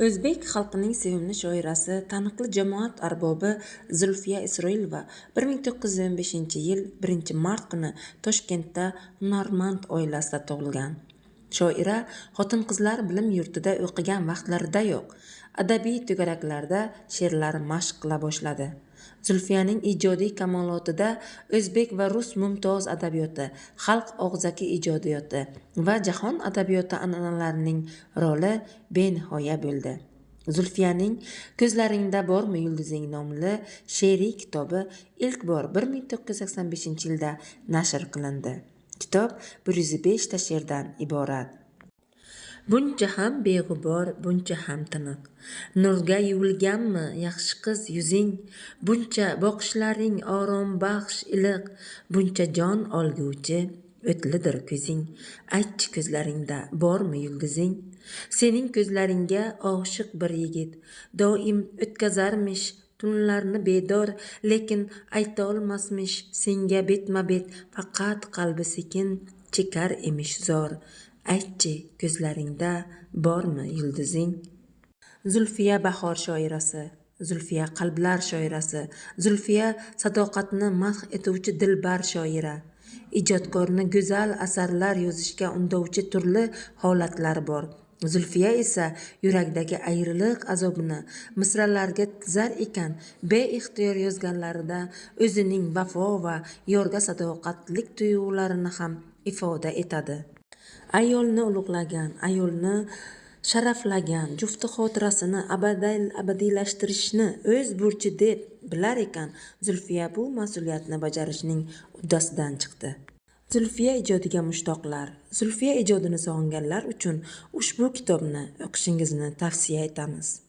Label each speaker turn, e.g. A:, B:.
A: O'zbek xalqining sevimli shoirasi, taniqli jamoat arbobi Zulfiya Isroilova 1915-yil 1-mart kuni Toshkentda hunarmand oilasida tug'ilgan. Shoira xotin-qizlar bilim yurtida o'qigan vaqtlaridayoq adabiy to'garaklarda she'rlar mashq qila boshladi. Zulfiyaning ijodiy kamolotida o'zbek va rus mumtoz adabiyoti, xalq og'zaki ijodiyoti va jahon adabiyoti an'analarining roli benihoya bo'ldi. Zulfiyaning Ko'zlaringda bormi yulduzing nomli she'riy kitobi ilk bor 1985-yilda nashr qilindi. Kitob 105 ta she'rdan iborat. Buncha ham beg'ubor, buncha ham tiniq. Nurga yuvilganmi yaxshi qiz yuzing, buncha boqishlaring orom baxsh iliq, buncha jon olguvchi o'tlidir ko'zing. Aytchi ko'zlaringda bormi yulduzing? Sening ko'zlaringga oshiq bir yigit doim o'tkazarmish tunlarni bedor, lekin ayta olmasmish senga betma-bet, faqat qalbi sekin chekar emish zor. Aytchi ko'zlaringda bormi yulduzing? Zulfiya bahor shoirasi, Zulfiya qalblar shoirasi, Zulfiya sadoqatni madh etuvchi dilbar shoira. Ijodkorni go'zal asarlar yozishga undovchi turli holatlar bor. Zulfiya esa yurakdagi ayriliq azobini misralarga tizar ekan, beixtiyor yozganlarida o'zining vafo va yorga sadoqatlik tuyg'ularini ham ifoda etadi. Ayolni ulug'lagan, ayolni sharaflagan, jufti xotirasini abadiylashtirishni o'z burchi deb bilar ekan, Zulfiya bu mas'uliyatni bajarishning uddasidan chiqdi. Zulfiya ijodiga mushtoqlar, Zulfiya ijodini sog'inganlar uchun ushbu kitobni o'qishingizni tavsiya etamiz.